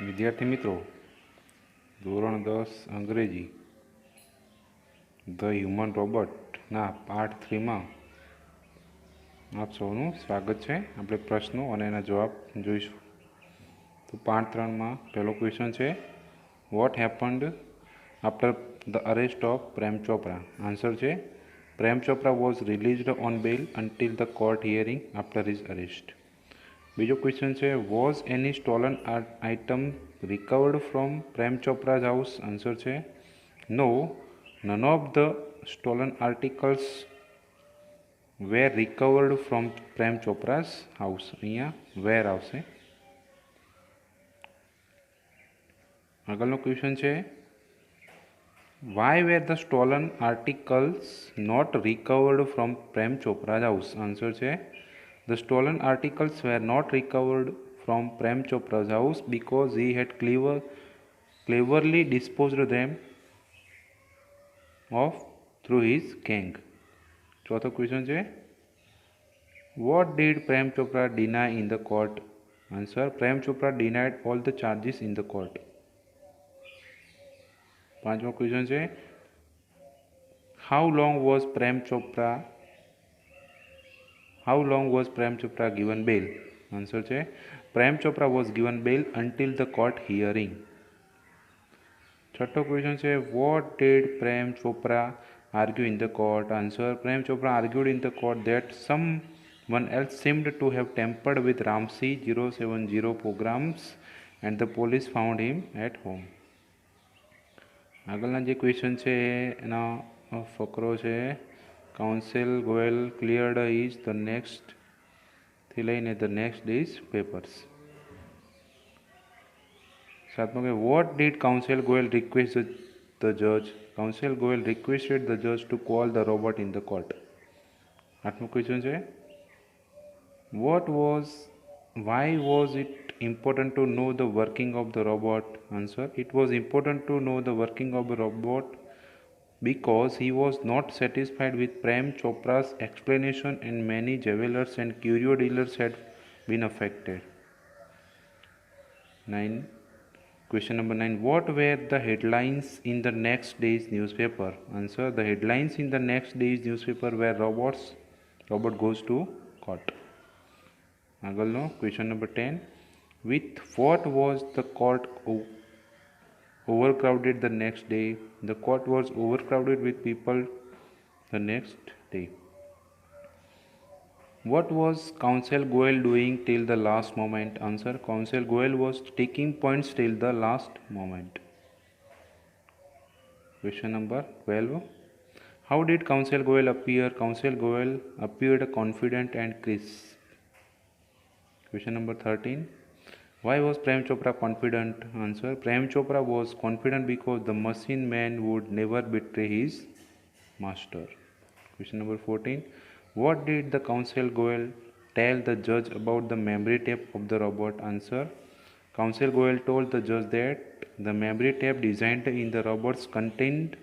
વિદ્યાર્થી મિત્રો, ધોરણ 10 અંગ્રેજી ધ હ્યુમન રોબોટના પાર્ટ 3માં આપ સૌનું સ્વાગત છે. આપણે પ્રશ્નો અને એના જવાબ જોઈશું. તો પાર્ટ 3માં પહેલો ક્વેશ્ચન છે, what happened after the arrest of Prem Chopra? Answer છે, Prem Chopra was released on bail until the court hearing after his arrest. બીજો ક્વેશ્ચન છે, was any stolen item recovered from Prem Chopra's house? Answer છે, no, none of the stolen articles were recovered from Prem Chopra's house. અહીંયા were આવશે. આગળનો question છે, why were the stolen articles not recovered from Prem Chopra's house? Answer છે, the stolen articles were not recovered from Prem Chopra's house because he had cleverly disposed them of through his gang. ચોથો question છે, what did Prem Chopra deny in the court? Answer, Prem Chopra denied all the charges in the court. પાંચમો question છે, how long was Prem Chopra given bail? Answer છે, Prem Chopra was given bail until the court hearing. છઠ્ઠો question છે, what did Prem Chopra argue in the court? Answer, Prem Chopra argued in the court that someone else seemed to have tampered with Ramsey 070 programs and the police found him at home. આગળના જે question છે એના ફકરો છે, council Goyal cleared is the next થી લઈને the next days papers. સાતમો કે, what did council Goyal request the જજ? કાઉન્સિલ ગોયલ રિક્વેસ્ટેડ ધ જજ to call the robot in the court. આઠમો ક્વેશ્ચન છે, why was it important to know the working of the robot? Answer, it was important to know the working of the robot because he was not satisfied with Prem Chopra's explanation and many jewelers and curio dealers had been affected. 9. Question number 9. What were the headlines in the next day's newspaper? Answer, the headlines in the next day's newspaper were robot goes to court. આગળનો question number 10. With what was the court overcrowded the next day? The court was overcrowded with people the next day. What was Counsel Goel doing till the last moment? Answer, Counsel Goel was taking points till the last moment. Question number 12. How did Counsel Goel appear? Counsel Goel appeared confident and crisp. Question number 13. Why was Prem Chopra confident? Answer, Prem Chopra was confident because the machine man would never betray his master. Question number 14. What did the Counsel Goel tell the judge about the memory tape of the robot? Answer, Counsel Goel told the judge that the memory tape designed in the robots contained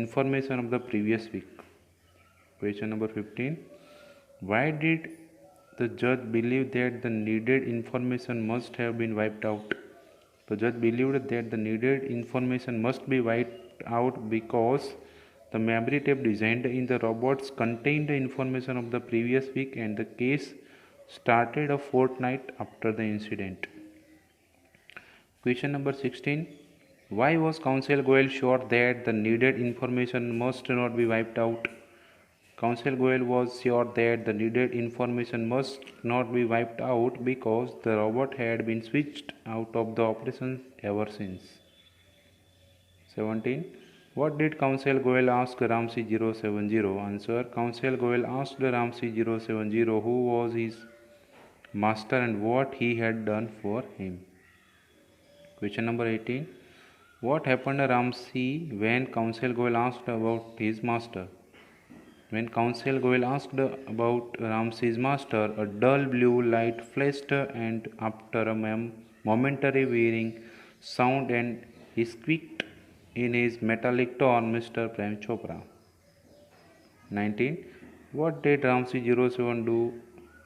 information of the previous week. Question number 15. Why did the judge believed that the needed information must have been wiped out? The judge believed that the needed information must be wiped out because the memory tape designed in the robots contained the information of the previous week and the case started a fortnight after the incident. Question number 16. Why was Counsel Goel sure that the needed information must not be wiped out? Counsel Goel was sure that the needed information must not be wiped out because the robot had been switched out of the operation ever since. 17. What did Counsel Goel ask Ramsey 070? Answer, Counsel Goel asked Ramsey 070 who was his master and what he had done for him. Question number 18. What happened to Ramsey when Counsel Goel asked about his master? When Counsel Goel asked about Ramsey's master, a dull blue light flashed and after a momentary whirring sound and he squeaked in his metallic tone, Mr. Prem Chopra. 19. What did Ramsey 07 do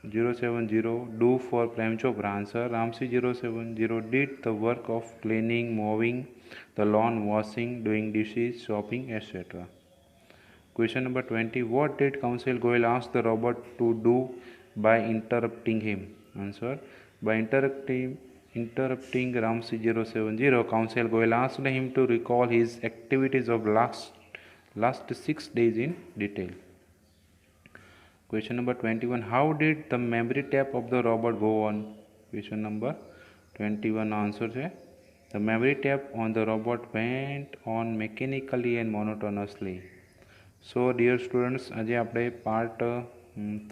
070 do for Prem Chopra. Answer Ramsey 070 did the work of cleaning, mowing the lawn, washing, doing dishes, shopping, etc. Question number 20. What did Counsel Goyal ask the robot to do by interrupting him? Answer. By interrupting Ramsey 070, Counsel Goyal asked him to recall his activities of last 6 days in detail. Question number 21. How did the memory tap of the robot go on? Question number 21 answer है. The memory tap on the robot went on mechanically and monotonously. So dear students, આજે આપણે part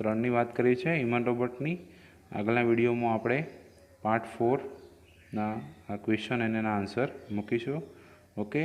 3ની વાત કરી છે human રોબોટની. આગળના વિડીયોમાં આપણે part 4ના question અને એના આન્સર મૂકીશું. ઓકે.